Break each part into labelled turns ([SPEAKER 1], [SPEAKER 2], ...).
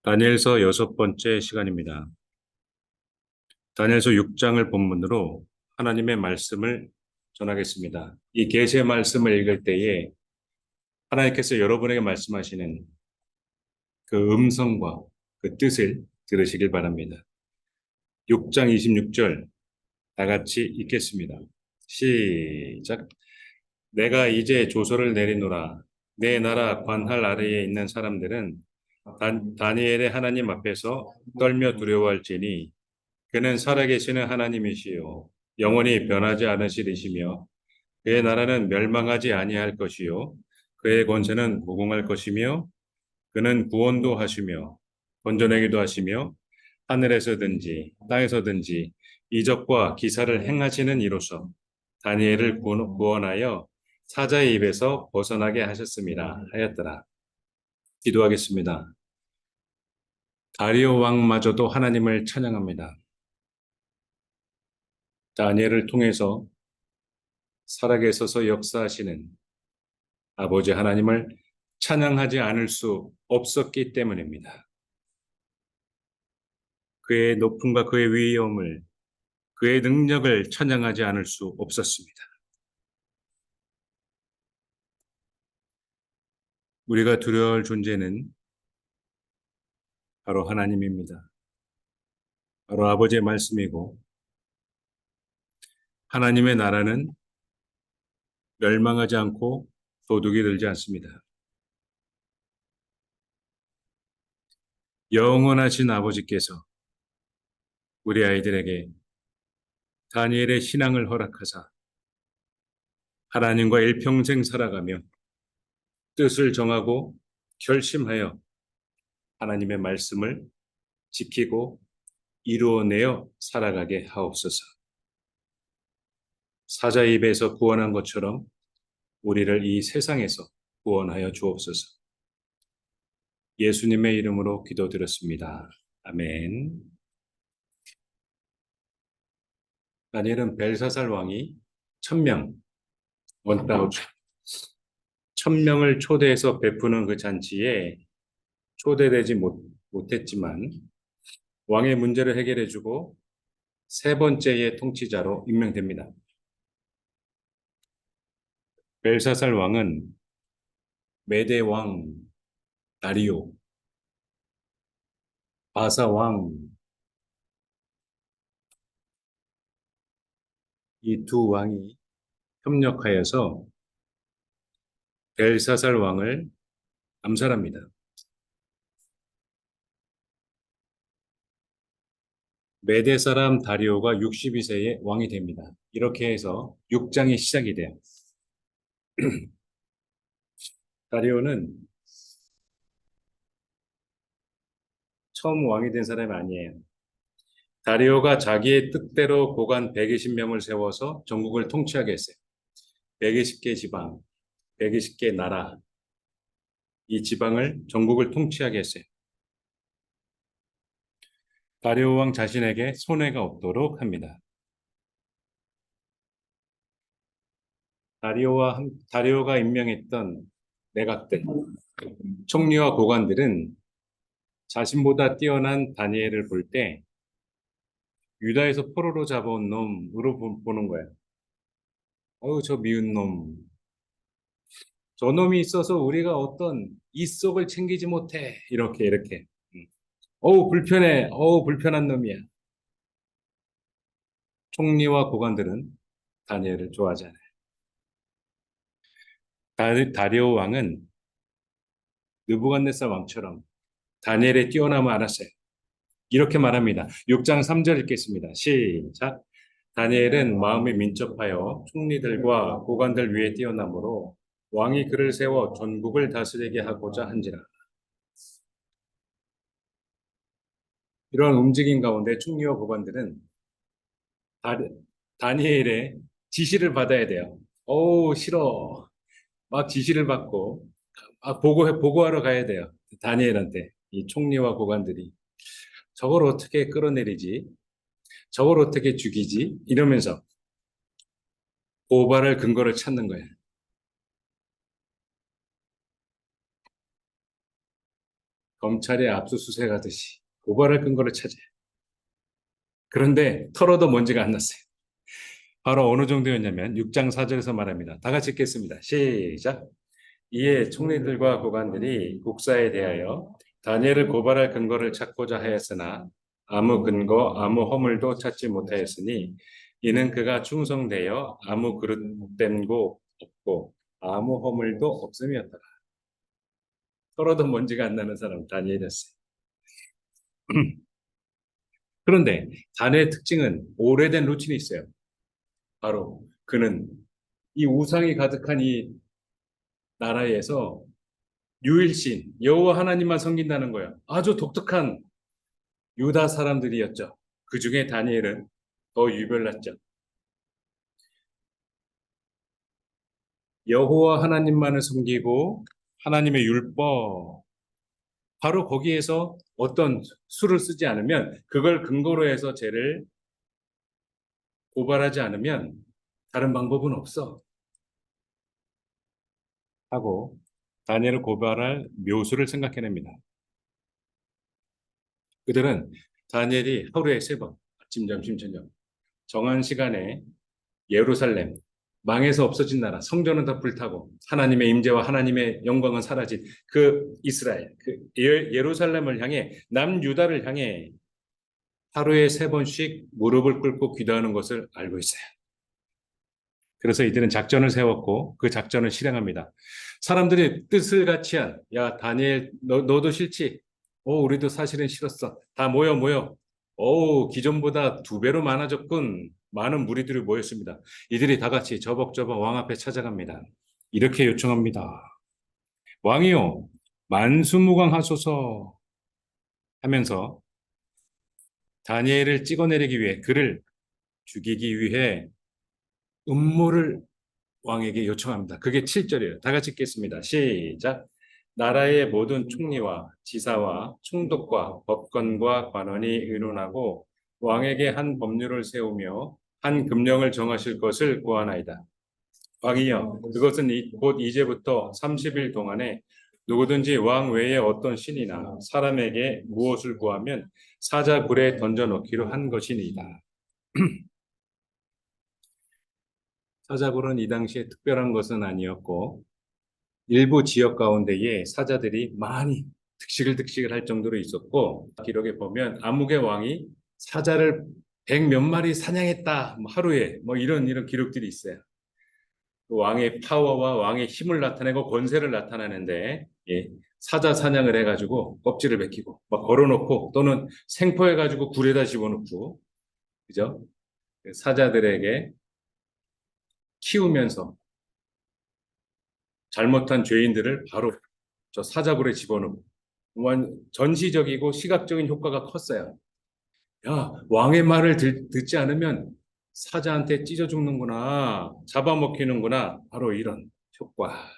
[SPEAKER 1] 다니엘서 6번째 시간입니다. 다니엘서 6장을 본문으로 하나님의 말씀을 전하겠습니다. 이 계시의 말씀을 읽을 때에 하나님께서 여러분에게 말씀하시는 그 음성과 그 뜻을 들으시길 바랍니다. 6장 26절 다 같이 읽겠습니다. 시작. 내가 이제 조서를 내리노라. 내 나라 관할 아래에 있는 사람들은 다니엘의 하나님 앞에서 떨며 두려워할지니 그는 살아계시는 하나님이시요 영원히 변하지 않으시리시며 그의 나라는 멸망하지 아니할 것이요 그의 권세는 무궁할 것이며 그는 구원도 하시며 건져내기도 하시며 하늘에서든지 땅에서든지 이적과 기사를 행하시는 이로서 다니엘을 구원하여 사자의 입에서 벗어나게 하셨습니다 하였더라. 기도하겠습니다. 다리오 왕마저도 하나님을 찬양합니다. 다니엘을 통해서 살아계셔서 역사하시는 아버지 하나님을 찬양하지 않을 수 없었기 때문입니다. 그의 높음과 그의 위엄을, 그의 능력을 찬양하지 않을 수 없었습니다. 우리가 두려워할 존재는 바로 하나님입니다. 바로 아버지의 말씀이고 하나님의 나라는 멸망하지 않고 도둑이 들지 않습니다. 영원하신 아버지께서 우리 아이들에게 다니엘의 신앙을 허락하사 하나님과 일평생 살아가며 뜻을 정하고 결심하여 하나님의 말씀을 지키고 이루어내어 살아가게 하옵소서. 사자 입에서 구원한 것처럼 우리를 이 세상에서 구원하여 주옵소서. 예수님의 이름으로 기도드렸습니다. 아멘. 다니엘은 벨사살 왕이 1000명, 1000명을 초대해서 베푸는 그 잔치에 초대되지 못했지만 왕의 문제를 해결해주고 세 번째의 통치자로 임명됩니다. 벨사살 왕은 메대 왕 다리오, 바사 왕 이 두 왕이 협력하여서 벨사살 왕을 암살합니다. 메대 사람 다리오가 62세에 왕이 됩니다. 이렇게 해서 6장이 시작이 돼요. 다리오는 처음 왕이 된 사람이 아니에요. 다리오가 자기의 뜻대로 고관 120명을 세워서 전국을 통치하게 했어요. 120개 지방, 120개 나라, 이 지방을 전국을 통치하게 했어요. 다리오 왕 자신에게 손해가 없도록 합니다. 다리오가 임명했던 내각들, 총리와 고관들은 자신보다 뛰어난 다니엘을 볼 때 유다에서 포로로 잡아온 놈으로 보는 거예요. 어우, 저 미운 놈. 저 놈이 있어서 우리가 어떤 이속을 챙기지 못해. 이렇게. 어우, 불편해. 어우, 불편한 놈이야. 총리와 고관들은 다니엘을 좋아하지 않아요. 다리오 왕은 느부갓네살 왕처럼 다니엘의 뛰어남을 알았어요. 이렇게 말합니다. 6장 3절 읽겠습니다. 시작. 다니엘은 마음에 민첩하여 총리들과 고관들 위에 뛰어남으로 왕이 그를 세워 전국을 다스리게 하고자 한지라. 이런 움직임 가운데 총리와 고관들은 다, 다니엘의 지시를 받아야 돼요. 어우, 싫어. 막 지시를 받고 막 보고하러 가야 돼요. 다니엘한테 이 총리와 고관들이 저걸 어떻게 끌어내리지? 저걸 어떻게 죽이지? 이러면서 고발할 근거를 찾는 거예요. 검찰이 압수수색하듯이 고발할 근거를 찾아요. 그런데 털어도 먼지가 안 났어요. 바로 어느 정도였냐면 6장 4절에서 말합니다. 다 같이 읽겠습니다. 시작. 이에 총리들과 고관들이 국사에 대하여 다니엘을 고발할 근거를 찾고자 하였으나 아무 근거, 아무 허물도 찾지 못하였으니 이는 그가 충성되어 아무 그릇된 곳 없고 아무 허물도 없음이었더라. 털어도 먼지가 안 나는 사람 다니엘이었어요. 그런데 다니엘의 특징은 오래된 루틴이 있어요. 바로 그는 이 우상이 가득한 이 나라에서 유일신 여호와 하나님만 섬긴다는 거예요. 아주 독특한 유다 사람들이었죠. 그 중에 다니엘은 더 유별났죠. 여호와 하나님만을 섬기고 하나님의 율법 바로 거기에서 어떤 수를 쓰지 않으면 그걸 근거로 해서 죄를 고발하지 않으면 다른 방법은 없어 하고 다니엘을 고발할 묘수를 생각해냅니다. 그들은 다니엘이 하루에 3번 아침, 점심, 저녁 정한 시간에 예루살렘 망해서 없어진 나라 성전은 다 불타고 하나님의 임재와 하나님의 영광은 사라진 그 이스라엘 그 예루살렘을 향해 남유다를 향해 하루에 3번씩 무릎을 꿇고 기도하는 것을 알고 있어요. 그래서 이들은 작전을 세웠고 그 작전을 실행합니다. 사람들이 뜻을 같이 야 다니엘 너도 싫지? 우리도 사실은 싫었어. 다 모여 모여. 기존보다 2배로 많아졌군. 많은 무리들이 모였습니다. 이들이 다 같이 저벅저벅 왕 앞에 찾아갑니다. 이렇게 요청합니다. 왕이요, 만수무강하소서 하면서 다니엘을 찍어내리기 위해 그를 죽이기 위해 음모를 왕에게 요청합니다. 그게 7절이에요. 다 같이 읽겠습니다. 시작. 나라의 모든 총리와 지사와 총독과 법관과 관원이 의논하고 왕에게 한 법률을 세우며 한 금령을 정하실 것을 구하나이다. 왕이여, 그것은 곧 이제부터 30일 동안에 누구든지 왕 외에 어떤 신이나 사람에게 무엇을 구하면 사자굴에 던져놓기로 한 것이니이다. 사자굴은 이 당시에 특별한 것은 아니었고 일부 지역 가운데에 사자들이 많이 득식을 할 정도로 있었고 기록에 보면 아무개 왕이 사자를 100몇 마리 사냥했다 하루에 이런 기록들이 있어요. 그 왕의 파워와 왕의 힘을 나타내고 권세를 나타내는데 사자 사냥을 해가지고 껍질을 벗기고 막 걸어놓고 또는 생포해가지고 굴에다 집어넣고 그죠? 사자들에게 키우면서 잘못한 죄인들을 바로 저 사자굴에 집어넣고 전시적이고 시각적인 효과가 컸어요. 야, 왕의 말을 듣지 않으면 사자한테 찢어 죽는구나, 잡아먹히는구나, 바로 이런 효과.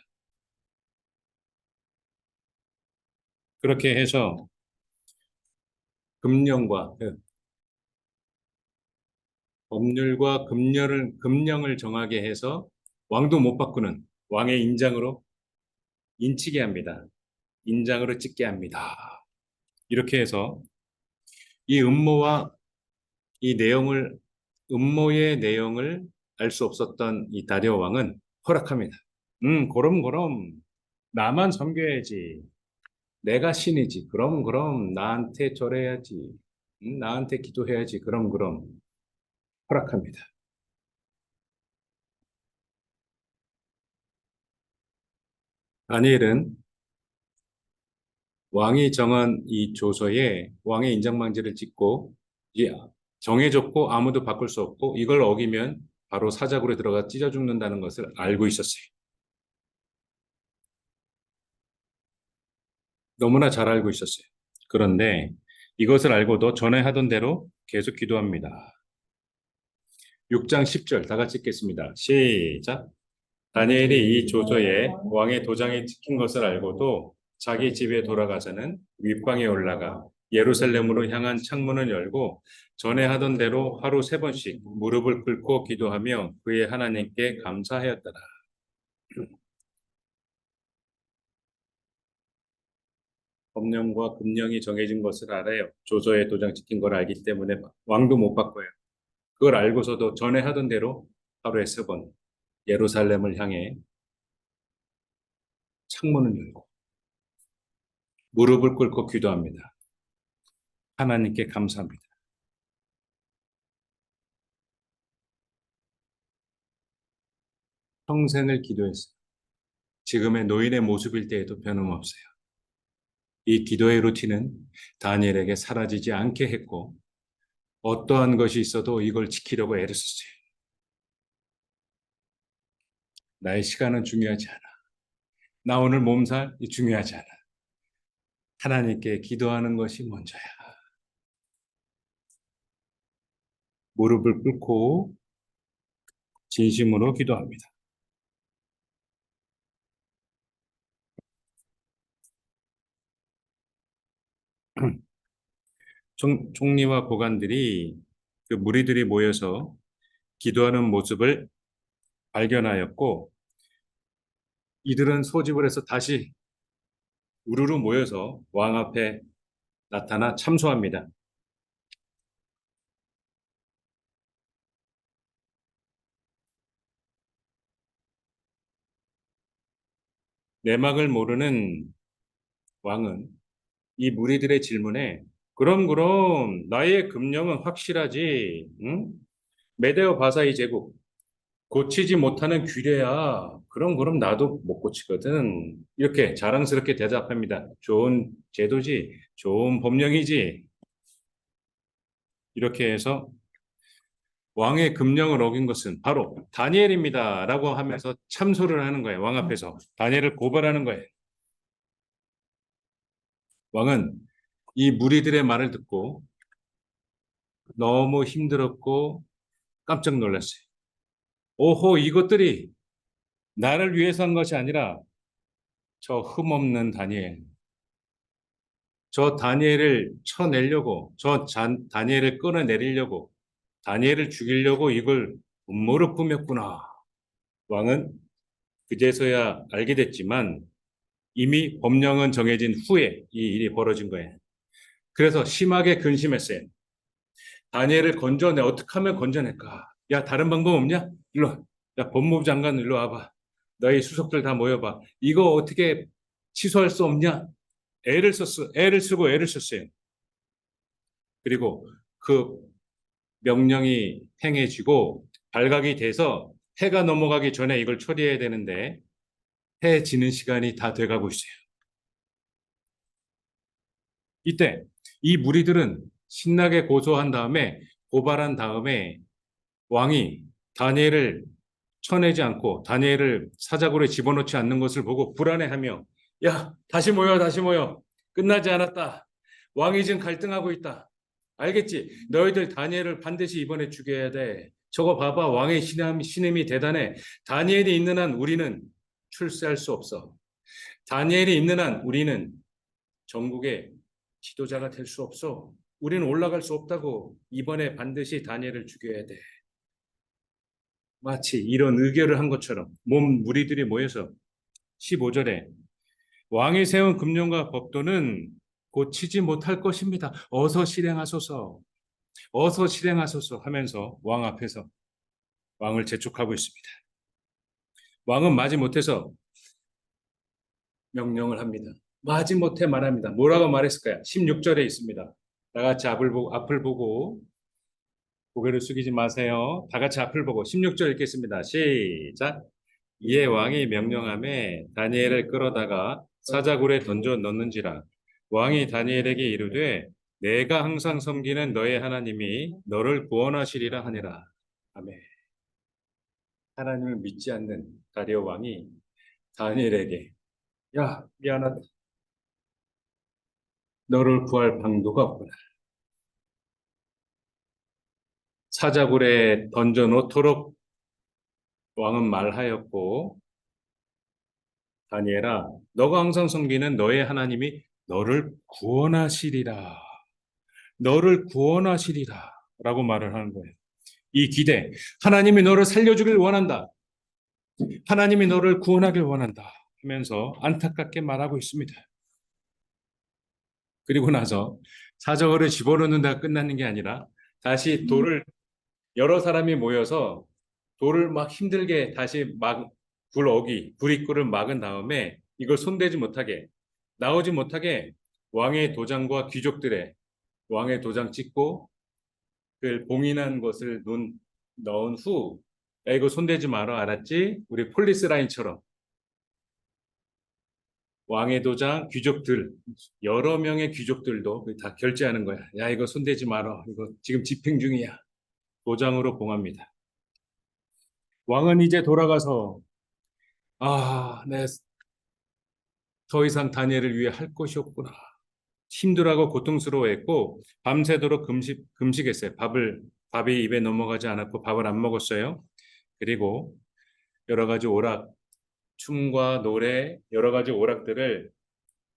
[SPEAKER 1] 그렇게 해서 금령과 법률과 금령을 정하게 해서 왕도 못 바꾸는 왕의 인장으로 인치게 합니다. 인장으로 찍게 합니다. 이렇게 해서 이 이 내용을 음모의 내용을 알 수 없었던 이 다리오 왕은 허락합니다. 그럼 나만 섬겨야지. 내가 신이지. 그럼 나한테 절해야지. 나한테 기도해야지. 그럼 허락합니다. 다니엘은 왕이 정한 이 조서에 왕의 인장망지를 찍고 이게 정해졌고 아무도 바꿀 수 없고 이걸 어기면 바로 사자굴에 들어가 찢어 죽는다는 것을 알고 있었어요. 너무나 잘 알고 있었어요. 그런데 이것을 알고도 전에 하던 대로 계속 기도합니다. 6장 10절 다 같이 읽겠습니다. 시작. 다니엘이 이 조서에 왕의 도장이 찍힌 것을 알고도 자기 집에 돌아가서는 윗방에 올라가 예루살렘으로 향한 창문을 열고 전에 하던 대로 하루 3번씩 무릎을 꿇고 기도하며 그의 하나님께 감사하였더라. 법령과 금령이 정해진 것을 알아요. 조서에 도장 찍힌 걸 알기 때문에 왕도 못 바꿔요. 그걸 알고서도 전에 하던 대로 하루에 3번 예루살렘을 향해 창문을 열고 무릎을 꿇고 기도합니다. 하나님께 감사합니다. 평생을 기도했어요. 지금의 노인의 모습일 때에도 변함없어요. 이 기도의 루틴은 다니엘에게 사라지지 않게 했고 어떠한 것이 있어도 이걸 지키려고 애를 썼어요. 나의 시간은 중요하지 않아. 나 오늘 몸살이 중요하지 않아. 하나님께 기도하는 것이 먼저야. 무릎을 꿇고 진심으로 기도합니다. 총리와 고관들이 그 무리들이 모여서 기도하는 모습을 발견하였고 이들은 소집을 해서 다시 우르르 모여서 왕 앞에 나타나 참소합니다. 내막을 모르는 왕은 이 무리들의 질문에 그럼 나의 금령은 확실하지, 응? 메데오 바사이 제국 고치지 못하는 규례야. 그럼 나도 못 고치거든. 이렇게 자랑스럽게 대답합니다. 좋은 제도지, 좋은 법령이지. 이렇게 해서 왕의 금령을 어긴 것은 바로 다니엘입니다라고 하면서 참소를 하는 거예요. 왕 앞에서 다니엘을 고발하는 거예요. 왕은 이 무리들의 말을 듣고 너무 힘들었고 깜짝 놀랐어요. 오호, 이것들이 나를 위해서 한 것이 아니라 저 흠없는 다니엘, 저 다니엘을 쳐내려고, 다니엘을 끌어내리려고, 다니엘을 죽이려고 이걸 음모를 꾸몄구나. 왕은 그제서야 알게 됐지만 이미 법령은 정해진 후에 이 일이 벌어진 거예요. 그래서 심하게 근심했어요. 다니엘을 건져내, 어떻게 하면 건져낼까? 야, 다른 방법 없냐? 일로 와. 야, 법무부 장관 일로 와봐. 너희 수석들 다 모여봐. 이거 어떻게 취소할 수 없냐? 애를 쓰고 애를 썼어요. 그리고 그 명령이 행해지고 발각이 돼서 해가 넘어가기 전에 이걸 처리해야 되는데 해 지는 시간이 다 돼가고 있어요. 이때 이 무리들은 신나게 고소한 다음에 고발한 다음에 왕이 다니엘을 쳐내지 않고 다니엘을 사자굴에 집어넣지 않는 것을 보고 불안해하며 야, 다시 모여, 다시 모여. 끝나지 않았다. 왕이 지금 갈등하고 있다. 알겠지? 너희들 다니엘을 반드시 이번에 죽여야 돼. 저거 봐봐. 왕의 신임이 대단해. 다니엘이 있는 한 우리는 출세할 수 없어. 다니엘이 있는 한 우리는 전국의 지도자가 될 수 없어. 우리는 올라갈 수 없다고. 이번에 반드시 다니엘을 죽여야 돼. 마치 이런 의결을 한 것처럼 몸 무리들이 모여서 15절에 왕이 세운 금령과 법도는 고치지 못할 것입니다. 어서 실행하소서. 어서 실행하소서 하면서 왕 앞에서 왕을 재촉하고 있습니다. 왕은 마지못해서 명령을 합니다. 마지못해 말합니다. 뭐라고 말했을까요? 16절에 있습니다. 다 같이 앞을 보고 고개를 숙이지 마세요. 다 같이 앞을 보고 16절 읽겠습니다. 시작. 이에 왕이 명령함에 다니엘을 끌어다가 사자굴에 던져 넣는지라. 왕이 다니엘에게 이르되 내가 항상 섬기는 너의 하나님이 너를 구원하시리라 하니라. 아멘. 하나님을 믿지 않는 다리오 왕이 다니엘에게 야, 미안하다. 너를 구할 방도가 없구나. 사자굴에 던져 놓도록 왕은 말하였고 다니엘아, 너가 항상 섬기는 너의 하나님이 너를 구원하시리라. 너를 구원하시리라. 라고 말을 하는 거예요. 이 기대, 하나님이 너를 살려주길 원한다. 하나님이 너를 구원하길 원한다. 하면서 안타깝게 말하고 있습니다. 그리고 나서 사저고를 집어넣는다가 끝나는 게 아니라 다시 돌을 여러 사람이 모여서 돌을 막 힘들게 다시 막 불입구를 막은 다음에 이걸 손대지 못하게 나오지 못하게 왕의 도장과 귀족들의 왕의 도장 찍고 그 봉인한 것을 넣은 후 야, 이거 손대지 마라 알았지? 우리 폴리스 라인처럼 왕의 도장 귀족들 여러 명의 귀족들도 다 결제하는 거야. 야 이거 손대지 마라. 이거 지금 집행 중이야. 도장으로 봉합니다. 왕은 이제 돌아가서 내 더 이상 다니엘을 위해 할 것이 없구나. 힘들어하고 고통스러워했고 밤새도록 금식했어요. 밥이 입에 넘어가지 않았고 밥을 안 먹었어요. 그리고 여러 가지 오락, 춤과 노래, 여러 가지 오락들을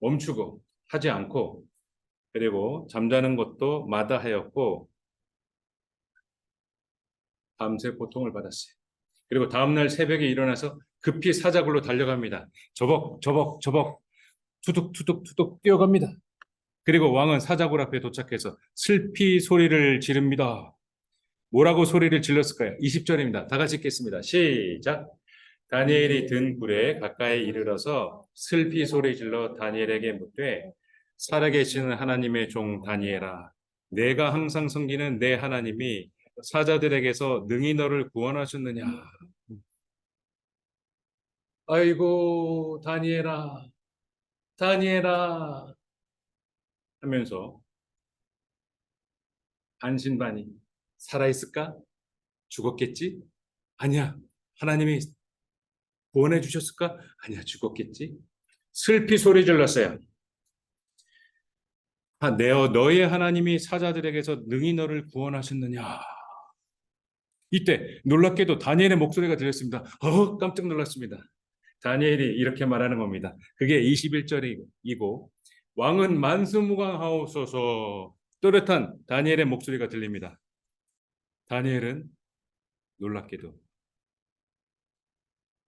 [SPEAKER 1] 멈추고 하지 않고 그리고 잠자는 것도 마다하였고 밤새 고통을 받았어요. 그리고 다음날 새벽에 일어나서 급히 사자굴로 달려갑니다. 저벅 투둑 뛰어갑니다. 그리고 왕은 사자굴 앞에 도착해서 슬피 소리를 지릅니다. 뭐라고 소리를 질렀을까요? 20절입니다. 다 같이 읽겠습니다. 시작. 다니엘이 든 굴에 가까이 이르러서 슬피 소리 질러 다니엘에게 묻되 살아계시는 하나님의 종 다니엘아 내가 항상 섬기는 내 하나님이 사자들에게서 능히 너를 구원하셨느냐. 아이고 다니엘아 하면서 반신반의 살아있을까? 죽었겠지? 아니야. 하나님이 구원해 주셨을까? 아니야. 죽었겠지? 슬피 소리 질렀어요. 너의 하나님이 사자들에게서 능히 너를 구원하셨느냐? 이때 놀랍게도 다니엘의 목소리가 들렸습니다. 깜짝 놀랐습니다. 다니엘이 이렇게 말하는 겁니다. 그게 21절이고 왕은 만수무강하옵소서 또렷한 다니엘의 목소리가 들립니다. 다니엘은 놀랍게도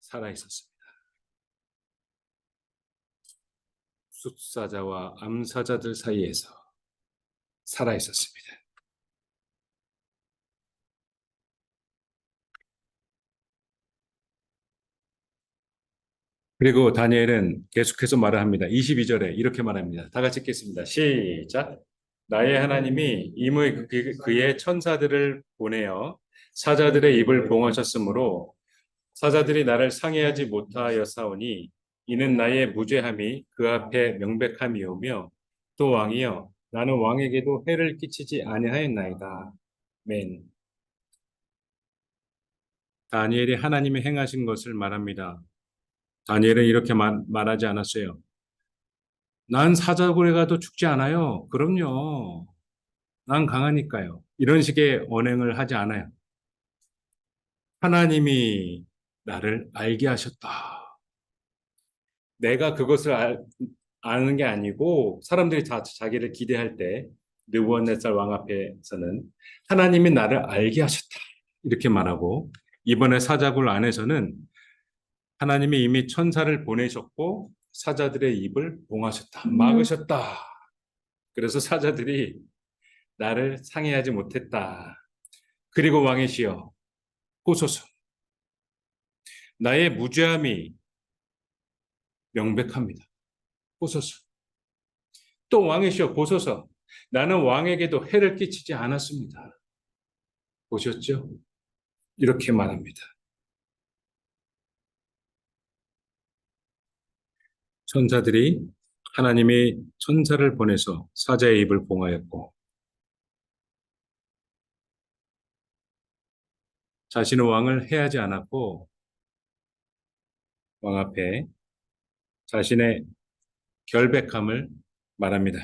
[SPEAKER 1] 살아 있었습니다. 숫사자와 암사자들 사이에서 살아 있었습니다. 그리고 다니엘은 계속해서 말을 합니다. 22절에 이렇게 말합니다. 다 같이 읽겠습니다. 시작. 나의 하나님이 임의 그의 천사들을 보내어 사자들의 입을 봉하셨으므로 사자들이 나를 상해하지 못하였사오니 이는 나의 무죄함이 그 앞에 명백함이오며 또 왕이여 나는 왕에게도 해를 끼치지 아니하였나이다. 맨. 다니엘이 하나님이 행하신 것을 말합니다. 다니엘은 이렇게 말하지 않았어요. 난 사자굴에 가도 죽지 않아요. 그럼요. 난 강하니까요. 이런 식의 언행을 하지 않아요. 하나님이 나를 알게 하셨다. 내가 아는 게 아니고 사람들이 다 자기를 기대할 때 느부갓네살 왕 앞에서는 하나님이 나를 알게 하셨다. 이렇게 말하고 이번에 사자굴 안에서는 하나님이 이미 천사를 보내셨고 사자들의 입을 봉하셨다. 막으셨다. 그래서 사자들이 나를 상해하지 못했다. 그리고 왕이시여 보소서. 나의 무죄함이 명백합니다. 보소서. 또 왕이시여 보소서. 나는 왕에게도 해를 끼치지 않았습니다. 보셨죠? 이렇게 말합니다. 천사들이 하나님이 천사를 보내서 사자의 입을 봉하였고 자신은 왕을 해하지 않았고 왕 앞에 자신의 결백함을 말합니다.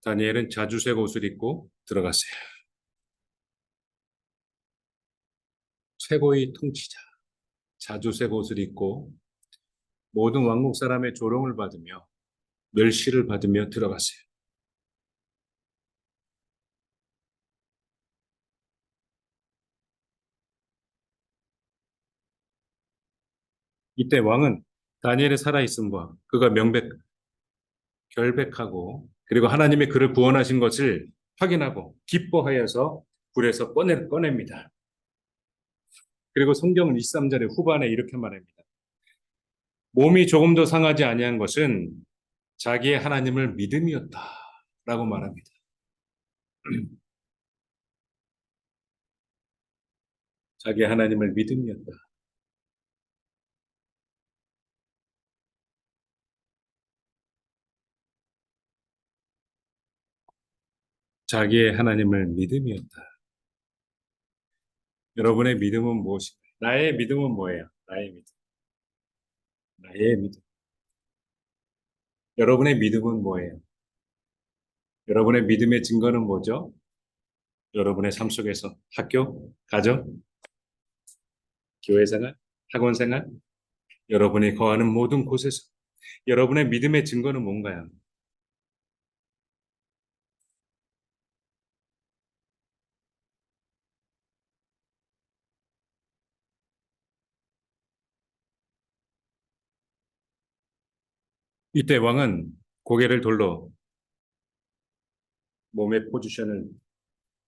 [SPEAKER 1] 다니엘은 자주색 옷을 입고 들어갔어요. 최고의 통치자, 자주색 옷을 입고 모든 왕국 사람의 조롱을 받으며 멸시를 받으며 들어갔어요. 이때 왕은 다니엘의 살아있음과 그가 결백하고 그리고 하나님의 그를 구원하신 것을 확인하고 기뻐하여서 불에서 꺼냅니다. 그리고 성경은 23절의 후반에 이렇게 말합니다. 몸이 조금도 상하지 아니한 것은 자기의 하나님을 믿음이었다라고 말합니다. 자기의 하나님을 믿음이었다. 자기의 하나님을 믿음이었다. 여러분의 믿음은 무엇인가요? 나의 믿음은 뭐예요? 나의 믿음. 나의 믿음. 여러분의 믿음은 뭐예요? 여러분의 믿음의 증거는 뭐죠? 여러분의 삶 속에서 학교, 가정, 교회 생활, 학원 생활, 여러분이 거하는 모든 곳에서 여러분의 믿음의 증거는 뭔가요? 이때 왕은 고개를 돌려 몸의 포지션을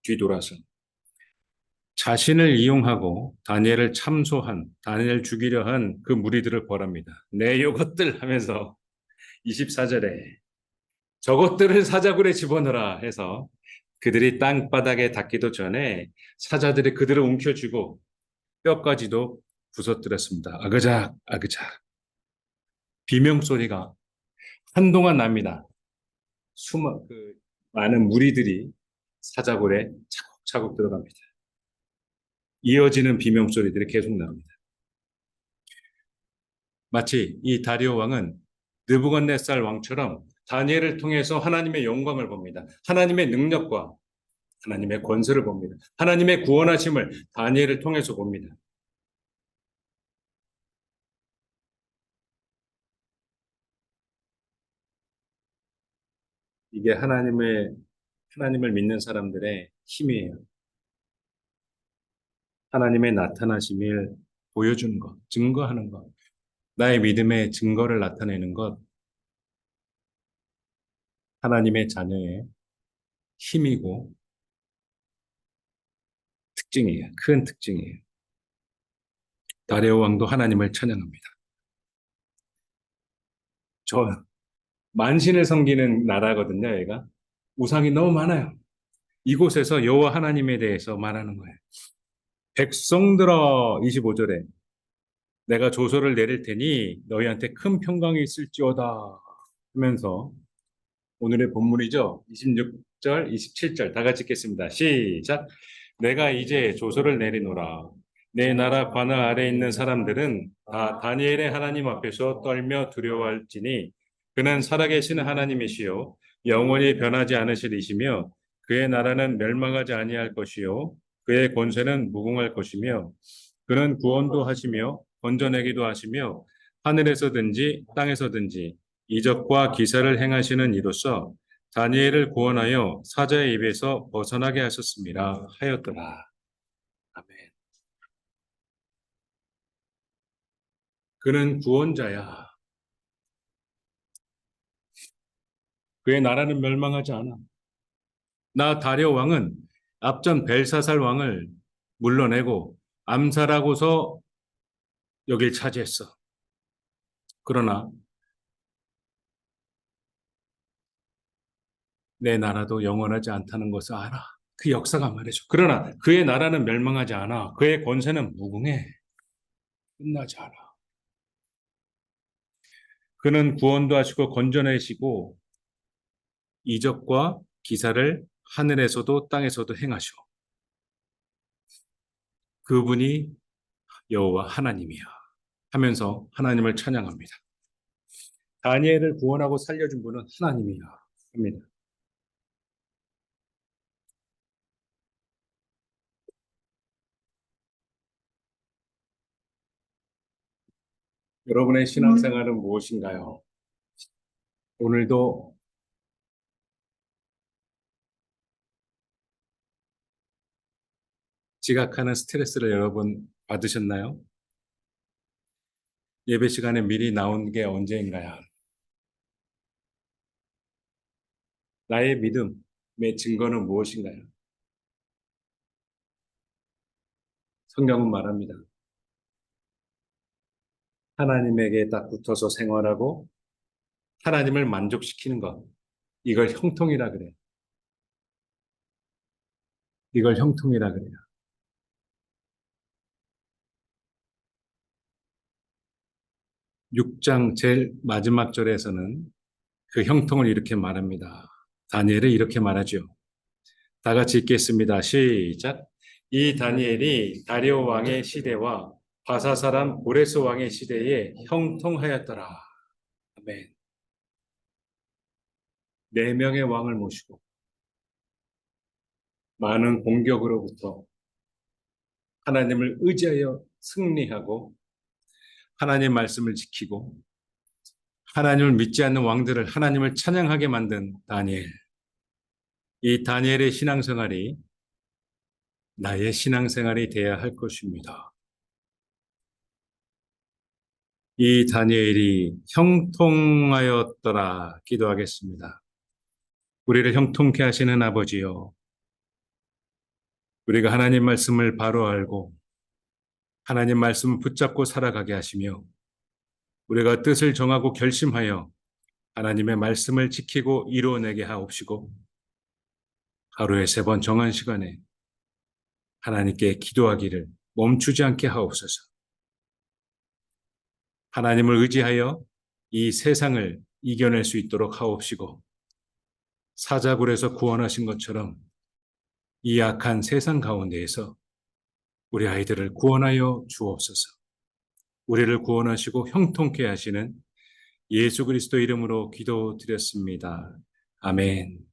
[SPEAKER 1] 뒤돌아서 자신을 이용하고 다니엘을 죽이려 한 그 무리들을 벌합니다. 내 이것들 하면서 24절에 저것들을 사자굴에 집어넣어라 해서 그들이 땅바닥에 닿기도 전에 사자들이 그들을 움켜쥐고 뼈까지도 부서뜨렸습니다. 아그작 아그작 비명 소리가 한동안 납니다. 그 많은 무리들이 사자굴에 차곡차곡 들어갑니다. 이어지는 비명 소리들이 계속 납니다. 마치 이 다리오 왕은 느부갓네살 왕처럼 다니엘을 통해서 하나님의 영광을 봅니다. 하나님의 능력과 하나님의 권세를 봅니다. 하나님의 구원하심을 다니엘을 통해서 봅니다. 이게 하나님을 믿는 사람들의 힘이에요. 하나님의 나타나심을 보여주는 것, 증거하는 것, 나의 믿음의 증거를 나타내는 것, 하나님의 자녀의 힘이고 특징이에요. 큰 특징이에요. 다리오 왕도 하나님을 찬양합니다. 저 만신을 섬기는 나라거든요, 얘가. 우상이 너무 많아요. 이곳에서 여호와 하나님에 대해서 말하는 거예요. 백성들아 25절에 내가 조서를 내릴 테니 너희한테 큰 평강이 있을지어다 하면서 오늘의 본문이죠. 26절, 27절 다 같이 읽겠습니다. 시작. 내가 이제 조서를 내리노라. 내 나라 관할 아래 있는 사람들은 다 다니엘의 하나님 앞에서 떨며 두려워할지니 그는 살아계신 하나님이시요 영원히 변하지 않으시리시며 그의 나라는 멸망하지 아니할 것이요 그의 권세는 무궁할 것이며 그는 구원도 하시며 건져내기도 하시며 하늘에서든지 땅에서든지 이적과 기사를 행하시는 이로써 다니엘을 구원하여 사자의 입에서 벗어나게 하셨습니다. 하였더라. 아멘. 그는 구원자야. 그의 나라는 멸망하지 않아. 나 다리오 왕은 앞전 벨사살 왕을 물러내고 암살하고서 여길 차지했어. 그러나 내 나라도 영원하지 않다는 것을 알아. 그 역사가 말해줘. 그러나 그의 나라는 멸망하지 않아. 그의 권세는 무궁해. 끝나지 않아. 그는 구원도 하시고 건져내시고 이적과 기사를 하늘에서도 땅에서도 행하셔. 그분이 여호와 하나님이야. 하면서 하나님을 찬양합니다. 다니엘을 구원하고 살려준 분은 하나님이야. 합니다. 여러분의 신앙생활은 무엇인가요? 오늘도 지각하는 스트레스를 여러분 받으셨나요? 예배 시간에 미리 나온 게 언제인가요? 나의 믿음의 증거는 무엇인가요? 성경은 말합니다. 하나님에게 딱 붙어서 생활하고 하나님을 만족시키는 것. 이걸 형통이라 그래요. 이걸 형통이라 그래요. 6장 제일 마지막 절에서는 그 형통을 이렇게 말합니다. 다니엘은 이렇게 말하죠. 다 같이 읽겠습니다. 시작. 이 다니엘이 다리오 왕의 시대와 바사 사람 고레스 왕의 시대에 형통하였더라. 아멘. 네 명의 왕을 모시고 많은 공격으로부터 하나님을 의지하여 승리하고 하나님 말씀을 지키고 하나님을 믿지 않는 왕들을 하나님을 찬양하게 만든 다니엘. 이 다니엘의 신앙생활이 나의 신앙생활이 되어야 할 것입니다. 이 다니엘이 형통하였더라 기도하겠습니다. 우리를 형통케 하시는 아버지요. 우리가 하나님 말씀을 바로 알고 하나님 말씀을 붙잡고 살아가게 하시며 우리가 뜻을 정하고 결심하여 하나님의 말씀을 지키고 이루어내게 하옵시고 하루에 3번 정한 시간에 하나님께 기도하기를 멈추지 않게 하옵소서. 하나님을 의지하여 이 세상을 이겨낼 수 있도록 하옵시고 사자굴에서 구원하신 것처럼 이 악한 세상 가운데에서 우리 아이들을 구원하여 주옵소서. 우리를 구원하시고 형통케 하시는 예수 그리스도 이름으로 기도드렸습니다. 아멘.